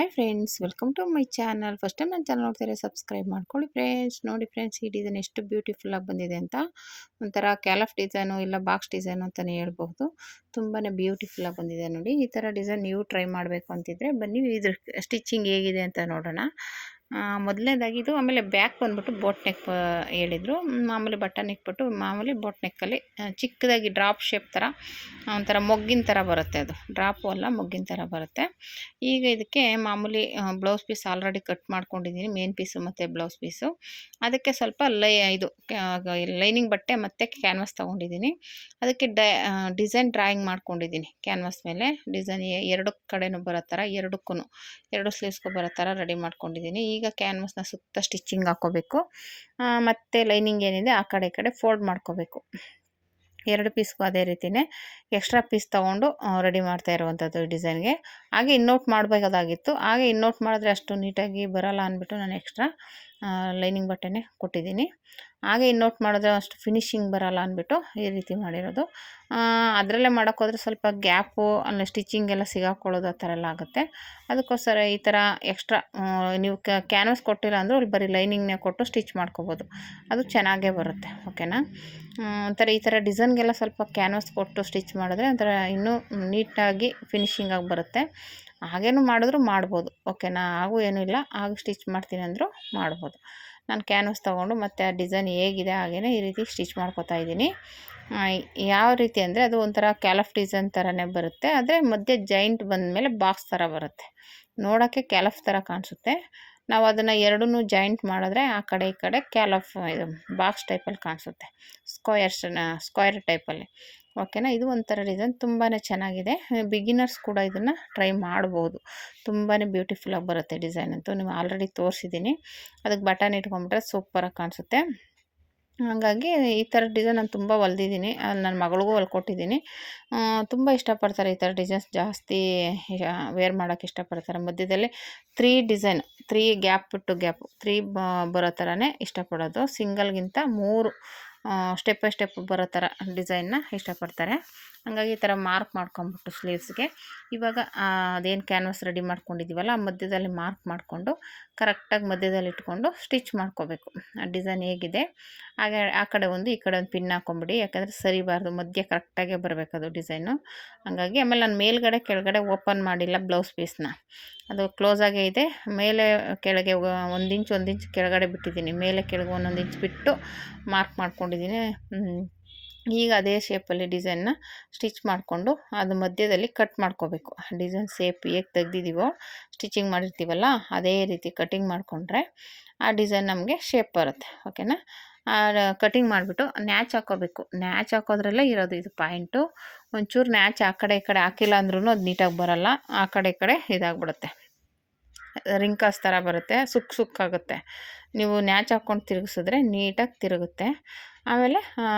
Hi friends, welcome to my channel. First time ನನ್ನ channel ನೋಡ್ತಾರೆ, subscribe ಮಾಡ್ಕೊಳ್ಳಿ friends. ನೋಡಿ ಫ್ರೆಂಡ್ಸ್, ಈ ಡಿಸೈನ್ ಎಷ್ಟು ಬ್ಯೂಟಿಫುಲ್ಲಾಗಿ ಬಂದಿದೆ ಅಂತ. ಒಂಥರ ಕ್ಯಾಲಫ್ ಡಿಸೈನು ಇಲ್ಲ ಬಾಕ್ಸ್ ಡಿಸೈನು ಅಂತಲೇ ಹೇಳ್ಬಹುದು. ತುಂಬಾ ಬ್ಯೂಟಿಫುಲ್ಲಾಗಿ ಬಂದಿದೆ ನೋಡಿ. ಈ ಥರ ಡಿಸೈನ್ ನೀವು ಟ್ರೈ ಮಾಡಬೇಕು ಅಂತಿದ್ರೆ ಬನ್ನಿ, ಇದ್ರ ಸ್ಟಿಚಿಂಗ್ ಹೇಗಿದೆ ಅಂತ ನೋಡೋಣ. ಮೊದಲನೇದಾಗಿ ಇದು, ಆಮೇಲೆ ಬ್ಯಾಕ್ ಬಂದುಬಿಟ್ಟು ಬೋಟ್ ನೆಕ್ ಹೇಳಿದರು. ಮಾಮೂಲಿ ಬಟನ್ ಇಟ್ಬಿಟ್ಟು ಮಾಮೂಲಿ ಬೋಟ್ ನೆಕ್ಕಲ್ಲಿ ಚಿಕ್ಕದಾಗಿ ಡ್ರಾಪ್ ಶೇಪ್ ಥರ ಒಂಥರ ಮೊಗ್ಗಿನ ಥರ ಬರುತ್ತೆ. ಅದು ಡ್ರಾಪು ಅಲ್ಲ, ಮೊಗ್ಗಿನ ಥರ ಬರುತ್ತೆ. ಈಗ ಇದಕ್ಕೆ ಮಾಮೂಲಿ ಬ್ಲೌಸ್ ಪೀಸ್ ಆಲ್ರೆಡಿ ಕಟ್ ಮಾಡ್ಕೊಂಡಿದ್ದೀನಿ, ಮೇನ್ ಪೀಸು ಮತ್ತು ಬ್ಲೌಸ್ ಪೀಸು. ಅದಕ್ಕೆ ಸ್ವಲ್ಪ ಲೈನಿಂಗ್ ಬಟ್ಟೆ ಮತ್ತು ಕ್ಯಾನ್ವಾಸ್ ತೊಗೊಂಡಿದ್ದೀನಿ. ಅದಕ್ಕೆ ಡಿಸೈನ್ ಡ್ರಾಯಿಂಗ್ ಮಾಡ್ಕೊಂಡಿದ್ದೀನಿ ಕ್ಯಾನ್ವಾಸ್ ಮೇಲೆ. ಡಿಸೈನ್ ಎರಡು ಕಡೆನೂ ಬರೋ ಥರ, ಎರಡು ಸ್ಲೀವ್ಸ್ಗೂ ಬರೋ ಥರ ರೆಡಿ ಮಾಡ್ಕೊಂಡಿದ್ದೀನಿ. ಈಗ ಕ್ಯಾನ್ವಾಸ್ನ ಸುತ್ತ ಸ್ಟಿಚಿಂಗ್ ಹಾಕ್ಕೋಬೇಕು. ಮತ್ತು ಲೈನಿಂಗ್ ಏನಿದೆ ಆ ಕಡೆ ಈ ಕಡೆ ಫೋಲ್ಡ್ ಮಾಡ್ಕೋಬೇಕು. ಎರಡು ಪೀಸ್ಗೂ ಅದೇ ರೀತಿಯೇ ಎಕ್ಸ್ಟ್ರಾ ಪೀಸ್ ತೊಗೊಂಡು ರೆಡಿ ಮಾಡ್ತಾ ಇರುವಂಥದ್ದು ಡಿಸೈನ್ಗೆ. ಹಾಗೆ ಇನ್ನೋಟ್ ಮಾಡಬೇಕಾಗಿತ್ತು. ಹಾಗೆ ಇನ್ನೋಟ್ ಮಾಡಿದ್ರೆ ಅಷ್ಟು ನೀಟಾಗಿ ಬರೋಲ್ಲ ಅಂದ್ಬಿಟ್ಟು ನಾನು ಎಕ್ಸ್ಟ್ರಾ ಲೈನಿಂಗ್ ಬಟ್ಟೆನೇ ಕೊಟ್ಟಿದ್ದೀನಿ. ಹಾಗೆ ಇನ್ನೋಟ್ ಮಾಡಿದ್ರೆ ಅಷ್ಟು ಫಿನಿಶಿಂಗ್ ಬರೋಲ್ಲ ಅಂದ್ಬಿಟ್ಟು ಈ ರೀತಿ ಮಾಡಿರೋದು. ಅದರಲ್ಲೇ ಮಾಡೋಕ್ಕೋದ್ರೆ ಸ್ವಲ್ಪ ಗ್ಯಾಪು ಅಲ್ಲಿ ಸ್ಟಿಚಿಂಗ್ ಎಲ್ಲ ಸಿಗಾಕೊಳ್ಳೋದು ಆ ಥರ ಎಲ್ಲ ಆಗುತ್ತೆ. ಅದಕ್ಕೋಸ್ಕರ ಈ ಥರ ಎಕ್ಸ್ಟ್ರಾ ನೀವು ಕ್ಯಾನ್ವಾಸ್ ಕೊಟ್ಟಿಲ್ಲ ಅಂದರೂ ಅಲ್ಲಿ ಬರೀ ಲೈನಿಂಗ್ನೇ ಕೊಟ್ಟು ಸ್ಟಿಚ್ ಮಾಡ್ಕೋಬೋದು, ಅದು ಚೆನ್ನಾಗೇ ಬರುತ್ತೆ. ಓಕೆನಾ. ಒಂಥರ ಈ ಥರ ಡಿಸೈನ್ಗೆಲ್ಲ ಸ್ವಲ್ಪ ಕ್ಯಾನ್ವಾಸ್ ಕೊಟ್ಟು ಸ್ಟಿಚ್ ಮಾಡಿದ್ರೆ ಒಂಥರ ಇನ್ನೂ ನೀಟಾಗಿ ಫಿನಿಶಿಂಗಾಗಿ ಬರುತ್ತೆ. ಹಾಗೇನು ಮಾಡಿದ್ರು ಮಾಡ್ಬೋದು. ಓಕೆನಾ. ಹಾಗೂ ಏನೂ ಇಲ್ಲ, ಹಾಗೆ ಸ್ಟಿಚ್ ಮಾಡ್ತೀನಿ ಅಂದರೂ ಮಾಡ್ಬೋದು. ನಾನು ಕ್ಯಾನ್ವಾಸ್ ತೊಗೊಂಡು ಮತ್ತು ಆ ಡಿಸೈನ್ ಹೇಗಿದೆ ಹಾಗೇ ಈ ರೀತಿ ಸ್ಟಿಚ್ ಮಾಡ್ಕೊತಾ ಇದ್ದೀನಿ. ಯಾವ ರೀತಿ ಅಂದರೆ ಅದು ಒಂಥರ ಕ್ಯಾಲಫ್ ಡಿಸೈನ್ ಥರನೇ ಬರುತ್ತೆ. ಆದರೆ ಮಧ್ಯೆ ಜಾಯಿಂಟ್ ಬಂದಮೇಲೆ ಬಾಕ್ಸ್ ಥರ ಬರುತ್ತೆ. ನೋಡೋಕ್ಕೆ ಕ್ಯಾಲಫ್ ಥರ ಕಾಣಿಸುತ್ತೆ. ನಾವು ಅದನ್ನು ಎರಡನ್ನೂ ಜಾಯಿಂಟ್ ಮಾಡಿದ್ರೆ ಆ ಕಡೆ ಈ ಕಡೆ ಕ್ಯಾಲಫ್ ಇದು ಬಾಕ್ಸ್ ಟೈಪಲ್ಲಿ ಕಾಣಿಸುತ್ತೆ, ಸ್ಕ್ವಯರ್ ಟೈಪಲ್ಲಿ. ಓಕೆನಾ. ಇದು ಒಂಥರ ಡಿಸೈನ್ ತುಂಬಾ ಚೆನ್ನಾಗಿದೆ. ಬಿಗಿನರ್ಸ್ ಕೂಡ ಇದನ್ನು ಟ್ರೈ ಮಾಡ್ಬೋದು. ತುಂಬಾ ಬ್ಯೂಟಿಫುಲ್ಲಾಗಿ ಬರುತ್ತೆ ಡಿಸೈನ್ ಅಂತೂ. ನೀವು ಆಲ್ರೆಡಿ ತೋರಿಸಿದ್ದೀನಿ. ಅದಕ್ಕೆ ಬಟನ್ ಇಟ್ಕೊಂಡ್ಬಿಟ್ರೆ ಸೂಪರಾಗಿ ಕಾಣಿಸುತ್ತೆ. ಹಾಗಾಗಿ ಈ ಥರ ಡಿಸೈನ್ ನಾನು ತುಂಬ ಹೊಲ್ದಿದ್ದೀನಿ. ನನ್ನ ಮಗಳಿಗೂ ಹೊಲ್ಕೊಟ್ಟಿದ್ದೀನಿ. ತುಂಬ ಇಷ್ಟಪಡ್ತಾರೆ ಈ ಥರ ಡಿಸೈನ್ಸ್, ಜಾಸ್ತಿ ವೇರ್ ಮಾಡೋಕ್ಕೆ ಇಷ್ಟಪಡ್ತಾರೆ. ಮಧ್ಯದಲ್ಲಿ 3 ಗ್ಯಾಪ್ ಟು ಗ್ಯಾಪ್ 3 ಬರೋ ಥರನೇ ಇಷ್ಟಪಡೋದು. ಸಿಂಗಲ್ಗಿಂತ 3 ಸ್ಟೆಪ್ ಬೈ ಸ್ಟೆಪ್ ಬರೋ ಥರ ಡಿಸೈನ್ನ ಇಷ್ಟಪಡ್ತಾರೆ. ಹಾಗಾಗಿ ಈ ಥರ ಮಾರ್ಕ್ ಮಾಡ್ಕೊಂಬಿಟ್ಟು ಸ್ಲೀವ್ಸ್ಗೆ ಇವಾಗ ಅದೇನು ಕ್ಯಾನ್ವಾಸ್ ರೆಡಿ ಮಾಡ್ಕೊಂಡಿದ್ದೀವಲ್ಲ ಆ ಮಧ್ಯದಲ್ಲಿ ಮಾರ್ಕ್ ಮಾಡಿಕೊಂಡು ಕರೆಕ್ಟಾಗಿ ಮಧ್ಯದಲ್ಲಿ ಇಟ್ಕೊಂಡು ಸ್ಟಿಚ್ ಮಾಡ್ಕೋಬೇಕು. ಆ ಡಿಸೈನ್ ಹೇಗಿದೆ ಹಾಗೆ ಆ ಕಡೆ ಒಂದು ಈ ಕಡೆ ಒಂದು ಪಿನ್ ಹಾಕ್ಕೊಂಬಿಡಿ, ಯಾಕಂದರೆ ಸರಿಬಾರ್ದು, ಮಧ್ಯೆ ಕರೆಕ್ಟಾಗೇ ಬರಬೇಕದು ಡಿಸೈನು. ಹಾಗಾಗಿ ಆಮೇಲೆ ನಾನು ಮೇಲ್ಗಡೆ ಕೆಳಗಡೆ ಓಪನ್ ಮಾಡಿಲ್ಲ ಬ್ಲೌಸ್ ಪೀಸ್ನ, ಅದು ಕ್ಲೋಸಾಗೇ ಇದೆ. ಮೇಲೆ ಕೆಳಗೆ 1 ಇಂಚ್ ಕೆಳಗಡೆ ಬಿಟ್ಟಿದ್ದೀನಿ, ಮೇಲೆ ಕೆಳಗೆ 1 ಇಂಚ್ ಬಿಟ್ಟು ಮಾರ್ಕ್ ಮಾಡ್ಕೊಂಡಿದ್ದೀನಿ. ಈಗ ಅದೇ ಶೇಪಲ್ಲಿ ಡಿಸೈನ್ನ ಸ್ಟಿಚ್ ಮಾಡಿಕೊಂಡು ಅದು ಮಧ್ಯದಲ್ಲಿ ಕಟ್ ಮಾಡ್ಕೋಬೇಕು. ಡಿಸೈನ್ ಶೇಪ್ ಹೇಗೆ ತೆಗ್ದಿದ್ದೀವೋ ಸ್ಟಿಚಿಂಗ್ ಮಾಡಿರ್ತೀವಲ್ಲ ಅದೇ ರೀತಿ ಕಟಿಂಗ್ ಮಾಡಿಕೊಂಡ್ರೆ ಆ ಡಿಸೈನ್ ನಮಗೆ ಶೇಪ್ ಬರುತ್ತೆ. ಓಕೆನಾ. ಕಟಿಂಗ್ ಮಾಡಿಬಿಟ್ಟು ನ್ಯಾಚ್ ಹಾಕ್ಕೋಬೇಕು. ನ್ಯಾಚ್ ಹಾಕೋದ್ರಲ್ಲೇ ಇರೋದು ಇದು ಪಾಯಿಂಟು. ಒಂಚೂರು ನ್ಯಾಚ್ ಆ ಕಡೆ ಈ ಕಡೆ ಹಾಕಿಲ್ಲ ಅಂದ್ರೂ ಅದು ನೀಟಾಗಿ ಬರೋಲ್ಲ. ಆ ಕಡೆ ಈ ಕಡೆ ಇದಾಗ್ಬಿಡುತ್ತೆ, ರಿಂಕಲ್ಸ್ ಥರ ಬರುತ್ತೆ, ಸುಕ್ಕಾಗುತ್ತೆ. ನೀವು ನ್ಯಾಚ್ ಹಾಕ್ಕೊಂಡು ತಿರುಗಿಸಿದ್ರೆ ನೀಟಾಗಿ ತಿರುಗುತ್ತೆ. ಆಮೇಲೆ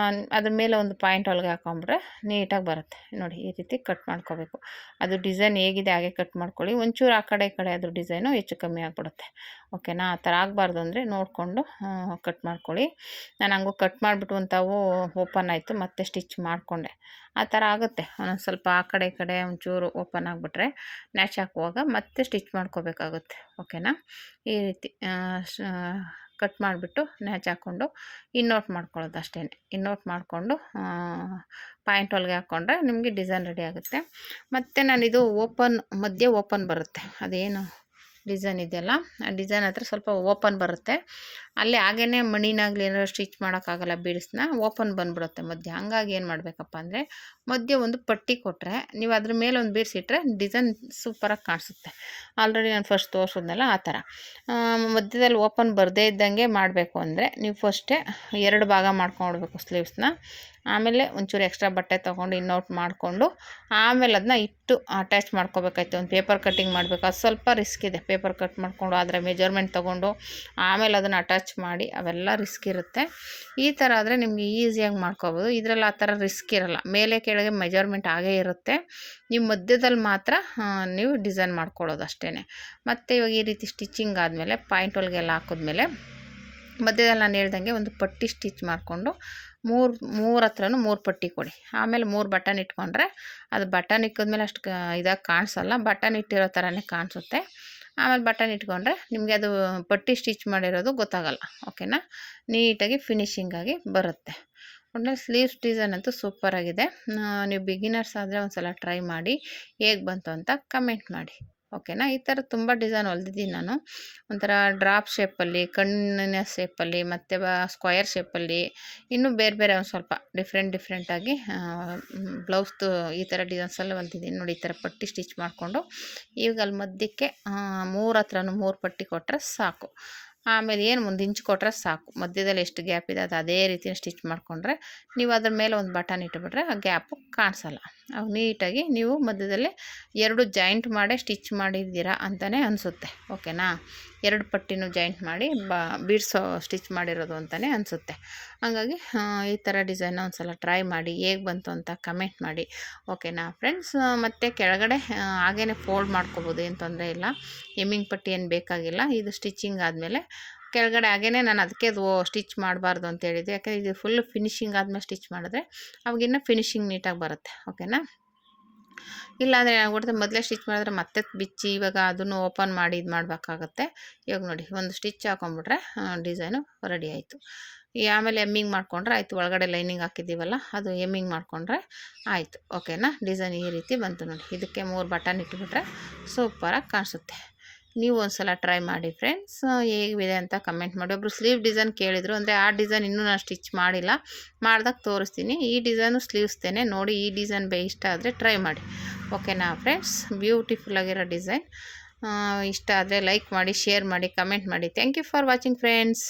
ಅದ್ರ ಮೇಲೆ ಒಂದು ಪಾಯಿಂಟ್ ಒಳಗೆ ಹಾಕೊಂಡ್ರೆ ನೀಟಾಗಿ ಬರುತ್ತೆ. ನೋಡಿ ಈ ರೀತಿ ಕಟ್ ಮಾಡ್ಕೋಬೇಕು. ಅದು ಡಿಸೈನ್ ಹೇಗಿದೆ ಹಾಗೆ ಕಟ್ ಮಾಡ್ಕೊಳ್ಳಿ. ಒಂಚೂರು ಆ ಕಡೆ ಈ ಕಡೆ ಅದ್ರ ಡಿಸೈನು ಹೆಚ್ಚು ಕಮ್ಮಿ ಆಗಿಬಿಡುತ್ತೆ. ಓಕೆನಾ. ಆ ಥರ ಆಗಬಾರ್ದು ಅಂದರೆ ನೋಡಿಕೊಂಡು ಕಟ್ ಮಾಡ್ಕೊಳ್ಳಿ. ನಾನು ಹಂಗೂ ಕಟ್ ಮಾಡಿಬಿಟ್ಟು ಒಂತಾವು ಓಪನ್ ಆಯಿತು, ಮತ್ತೆ ಸ್ಟಿಚ್ ಮಾಡಿಕೊಂಡೆ. ಆ ಥರ ಆಗುತ್ತೆ. ಒಂದೊಂದು ಸ್ವಲ್ಪ ಆ ಕಡೆ ಈ ಕಡೆ ಒಂಚೂರು ಓಪನ್ ಆಗಿಬಿಟ್ರೆ ನ್ಯಾಚ್ ಹಾಕುವಾಗ ಮತ್ತೆ ಸ್ಟಿಚ್ ಮಾಡ್ಕೋಬೇಕಾಗುತ್ತೆ. ಓಕೆನಾ. ಈ ರೀತಿ ಕಟ್ ಮಾಡಿಬಿಟ್ಟು ನ್ಯಾಚ್ ಹಾಕ್ಕೊಂಡು ಇನ್ನೋಟ್ ಮಾಡ್ಕೊಳ್ಳೋದು ಅಷ್ಟೇ. ಇನ್ನೋಟ್ ಮಾಡಿಕೊಂಡು ಪಾಯಿಂಟ್ ಒಳಗೆ ಹಾಕ್ಕೊಂಡ್ರೆ ನಿಮಗೆ ಡಿಸೈನ್ ರೆಡಿ ಆಗುತ್ತೆ. ಮತ್ತು ನಾನಿದು ಮಧ್ಯೆ ಓಪನ್ ಬರುತ್ತೆ, ಅದೇನು ಡಿಸೈನ್ ಇದೆಯಲ್ಲ ಆ ಡಿಸೈನ್ ಹತ್ರ ಸ್ವಲ್ಪ ಓಪನ್ ಬರುತ್ತೆ. ಅಲ್ಲೇ ಹಾಗೇ ಮಣಿನಾಗಲಿ ಏನಾದ್ರು ಸ್ಟಿಚ್ ಮಾಡೋಕ್ಕಾಗಲ್ಲ, ಬೀಡ್ಸ್ನ ಓಪನ್ ಬಂದುಬಿಡುತ್ತೆ ಮಧ್ಯೆ. ಹಂಗಾಗಿ ಏನು ಮಾಡಬೇಕಪ್ಪ ಅಂದರೆ ಮಧ್ಯೆ ಒಂದು ಪಟ್ಟಿ ಕೊಟ್ಟರೆ ನೀವು ಅದ್ರ ಮೇಲೆ ಒಂದು ಬೀಡ್ಸ್ ಇಟ್ಟರೆ ಡಿಸೈನ್ ಸೂಪರಾಗಿ ಕಾಣಿಸುತ್ತೆ. ಆಲ್ರೆಡಿ ನಾನು ಫಸ್ಟ್ ತೋರಿಸಿದ್ನಲ್ಲ ಆ ಥರ. ಮಧ್ಯದಲ್ಲಿ ಓಪನ್ ಬರದೇ ಇದ್ದಂಗೆ ಮಾಡಬೇಕು ಅಂದರೆ ನೀವು ಫಸ್ಟೇ 2 ಭಾಗ ಮಾಡ್ಕೊಂಡ್ಬಿಡ್ಬೇಕು ಸ್ಲೀವ್ಸ್ನ. ಆಮೇಲೆ ಒಂಚೂರು ಎಕ್ಸ್ಟ್ರಾ ಬಟ್ಟೆ ತೊಗೊಂಡು ಇನ್ನೌಟ್ ಮಾಡಿಕೊಂಡು ಆಮೇಲೆ ಅದನ್ನ ಇಟ್ಟು ಅಟ್ಯಾಚ್ ಮಾಡ್ಕೋಬೇಕಾಯ್ತು. ಒಂದು ಪೇಪರ್ ಕಟ್ಟಿಂಗ್ ಮಾಡಬೇಕು, ಅದು ಸ್ವಲ್ಪ ರಿಸ್ಕ್ ಇದೆ. ಪೇಪರ್ ಕಟ್ ಮಾಡಿಕೊಂಡು ಅದರ ಮೆಜರ್ಮೆಂಟ್ ತೊಗೊಂಡು ಆಮೇಲೆ ಅದನ್ನು ಅಟ್ಯಾಚ್ ಮಾಡಿ ಅವೆಲ್ಲ ರಿಸ್ಕ್ ಇರುತ್ತೆ. ಈ ಥರ ಆದರೆ ನಿಮಗೆ ಈಸಿಯಾಗಿ ಮಾಡ್ಕೋಬೋದು. ಇದರಲ್ಲಿ ಆ ಥರ ರಿಸ್ಕ್ ಇರೋಲ್ಲ. ಮೇಲೆ ಕೆಳಗೆ ಮೆಜರ್ಮೆಂಟ್ ಆಗೇ ಇರುತ್ತೆ. ನೀವು ಮಧ್ಯದಲ್ಲಿ ಮಾತ್ರ ನೀವು ಡಿಸೈನ್ ಮಾಡ್ಕೊಳ್ಳೋದು ಅಷ್ಟೇ. ಮತ್ತು ಇವಾಗ ಈ ರೀತಿ ಸ್ಟಿಚಿಂಗ್ ಆದಮೇಲೆ ಪಾಯಿಂಟ್ ಒಳಗೆಲ್ಲ ಹಾಕಿದ್ಮೇಲೆ ಮಧ್ಯದಲ್ಲಿ ನಾನು ಹೇಳ್ದಂಗೆ ಒಂದು ಪಟ್ಟಿ ಸ್ಟಿಚ್ ಮಾಡಿಕೊಂಡು ಮೂರು ಹತ್ರನೂ 3 ಪಟ್ಟಿ ಕೊಡಿ. ಆಮೇಲೆ 3 ಬಟನ್ ಇಟ್ಕೊಂಡ್ರೆ ಅದು ಬಟನ್ ಇಕ್ಕಿದ್ಮೇಲೆ ಅಷ್ಟು ಇದಾಗಿ ಕಾಣಿಸಲ್ಲ, ಬಟನ್ ಇಟ್ಟಿರೋ ಥರನೇ ಕಾಣಿಸುತ್ತೆ. ಆಮೇಲೆ ಬಟನ್ ಇಟ್ಕೊಂಡ್ರೆ ನಿಮಗೆ ಅದು ಪಟ್ಟಿ ಸ್ಟಿಚ್ ಮಾಡಿರೋದು ಗೊತ್ತಾಗಲ್ಲ. ಓಕೆನಾ, ನೀಟಾಗಿ ಫಿನಿಶಿಂಗಾಗಿ ಬರುತ್ತೆ. ಒಳ್ಳೆ ಸ್ಲೀವ್ಸ್ ಡಿಸೈನ್ ಅಂತೂ ಸೂಪರಾಗಿದೆ. ನೀವು ಬಿಗಿನರ್ಸ್ ಆದರೆ ಒಂದು ಸಲ ಟ್ರೈ ಮಾಡಿ, ಹೇಗೆ ಬಂತು ಅಂತ ಕಮೆಂಟ್ ಮಾಡಿ. ಓಕೆನಾ, ಈ ಥರ ತುಂಬ ಡಿಸೈನ್ ಹೊಲ್ದಿದ್ದೀನಿ ನಾನು. ಒಂಥರ ಡ್ರಾಪ್ ಶೇಪಲ್ಲಿ, ಕಣ್ಣಿನ ಶೇಪಲ್ಲಿ, ಮತ್ತು ಸ್ಕ್ವಯರ್ ಶೇಪಲ್ಲಿ, ಇನ್ನೂ ಬೇರೆ ಬೇರೆ ಒಂದು ಸ್ವಲ್ಪ ಡಿಫ್ರೆಂಟಾಗಿ ಬ್ಲೌಸ್ದು ಈ ಥರ ಡಿಸೈನ್ಸ್ ಎಲ್ಲ ಹೊಲ್ದಿದ್ದೀನಿ ನೋಡಿ. ಈ ಥರ ಪಟ್ಟಿ ಸ್ಟಿಚ್ ಮಾಡಿಕೊಂಡು ಈಗ ಅಲ್ಲಿ ಮಧ್ಯಕ್ಕೆ 3 ಹತ್ರನೂ 3 ಪಟ್ಟಿ ಕೊಟ್ಟರೆ ಸಾಕು. ಆಮೇಲೆ ಏನು ಒಂದು ಇಂಚ್ ಕೊಟ್ಟರೆ ಸಾಕು. ಮಧ್ಯದಲ್ಲಿ ಎಷ್ಟು ಗ್ಯಾಪ್ ಇದೆ ಅದು ಅದೇ ರೀತಿ ಸ್ಟಿಚ್ ಮಾಡಿಕೊಂಡ್ರೆ ನೀವು ಅದ್ರ ಮೇಲೆ ಒಂದು ಬಟನ್ ಇಟ್ಬಿಟ್ರೆ ಆ ಗ್ಯಾಪು ಕಾಣಿಸಲ್ಲ. ಅವು ನೀಟಾಗಿ ನೀವು ಮಧ್ಯದಲ್ಲಿ 2 ಜಾಯಿಂಟ್ ಮಾಡೇ ಸ್ಟಿಚ್ ಮಾಡಿದ್ದೀರಾ ಅಂತಲೇ ಅನಿಸುತ್ತೆ. ಓಕೆನಾ, 2 ಪಟ್ಟಿನೂ ಜಾಯಿಂಟ್ ಮಾಡಿ ಬೀಡ್ಸೋ ಸ್ಟಿಚ್ ಮಾಡಿರೋದು ಅಂತಲೇ ಅನಿಸುತ್ತೆ. ಹಾಗಾಗಿ ಈ ಥರ ಡಿಸೈನ್ನ ಒಂದು ಸಲ ಟ್ರೈ ಮಾಡಿ, ಹೇಗೆ ಬಂತು ಅಂತ ಕಮೆಂಟ್ ಮಾಡಿ. ಓಕೆನಾ ಫ್ರೆಂಡ್ಸ್, ಮತ್ತು ಕೆಳಗಡೆ ಹಾಗೇ ಫೋಲ್ಡ್ ಮಾಡ್ಕೋಬೋದು, ಏನು ತೊಂದರೆ ಇಲ್ಲ. ಎಮ್ಮಿಂಗ್ ಪಟ್ಟಿ ಏನು ಬೇಕಾಗಿಲ್ಲ. ಇದು ಸ್ಟಿಚಿಂಗ್ ಆದಮೇಲೆ ಕೆಳಗಡೆ ಹಾಗೇ ನಾನು ಅದಕ್ಕೆ ಅದು ಸ್ಟಿಚ್ ಮಾಡಬಾರ್ದು ಅಂತ ಹೇಳಿದ್ದೆ. ಯಾಕಂದರೆ ಇದು ಫುಲ್ ಫಿನಿಶಿಂಗ್ ಆದಮೇಲೆ ಸ್ಟಿಚ್ ಮಾಡಿದ್ರೆ ಅವಾಗಿನ್ನೂ ಫಿನಿಶಿಂಗ್ ನೀಟಾಗಿ ಬರುತ್ತೆ. ಓಕೆನಾ, ಇಲ್ಲಾಂದರೆ ಏನಾಗ್ಬಿಡುತ್ತೆ, ಮೊದಲೇ ಸ್ಟಿಚ್ ಮಾಡಿದ್ರೆ ಮತ್ತೆ ಬಿಚ್ಚಿ ಇವಾಗ ಅದನ್ನು ಓಪನ್ ಮಾಡಿ ಇದು ಮಾಡಬೇಕಾಗತ್ತೆ. ಇವಾಗ ನೋಡಿ, ಒಂದು ಸ್ಟಿಚ್ ಹಾಕೊಂಡ್ಬಿಟ್ರೆ ಡಿಸೈನು ರೆಡಿ ಆಯಿತು. ಆಮೇಲೆ ಎಮ್ಮಿಂಗ್ ಮಾಡಿಕೊಂಡ್ರೆ ಆಯಿತು. ಒಳಗಡೆ ಲೈನಿಂಗ್ ಹಾಕಿದ್ದೀವಲ್ಲ ಅದು ಎಮ್ಮಿಂಗ್ ಮಾಡಿಕೊಂಡ್ರೆ ಆಯಿತು. ಓಕೆನಾ, ಡಿಸೈನ್ ಈ ರೀತಿ ಬಂತು ನೋಡಿ. ಇದಕ್ಕೆ 3 ಬಟನ್ ಇಟ್ಬಿಟ್ರೆ ಸೂಪರಾಗಿ ಕಾಣಿಸುತ್ತೆ. ನೀವು ಒಂದು ಸಲ ಟ್ರೈ ಮಾಡಿ ಫ್ರೆಂಡ್ಸ್, ಹೇಗಿದೆ ಅಂತ ಕಮೆಂಟ್ ಮಾಡಿ. ಒಬ್ಬರು ಸ್ಲೀವ್ ಡಿಸೈನ್ ಕೇಳಿದರು, ಅಂದರೆ ಆ ಡಿಸೈನ್ ಇನ್ನೂ ನಾನು ಸ್ಟಿಚ್ ಮಾಡಿಲ್ಲ, ಮಾಡ್ದಾಗ ತೋರಿಸ್ತೀನಿ. ಈ ಡಿಸೈನು ಸ್ಲೀವ್ಸ್ತೇನೆ ನೋಡಿ. ಈ ಡಿಸೈನ್ ಇಷ್ಟ ಆದರೆ ಟ್ರೈ ಮಾಡಿ. ಓಕೆನಾ ಫ್ರೆಂಡ್ಸ್, ಬ್ಯೂಟಿಫುಲ್ಲಾಗಿರೋ ಡಿಸೈನ್. ಇಷ್ಟ ಆದರೆ ಲೈಕ್ ಮಾಡಿ, ಶೇರ್ ಮಾಡಿ, ಕಮೆಂಟ್ ಮಾಡಿ. Thank you for watching friends.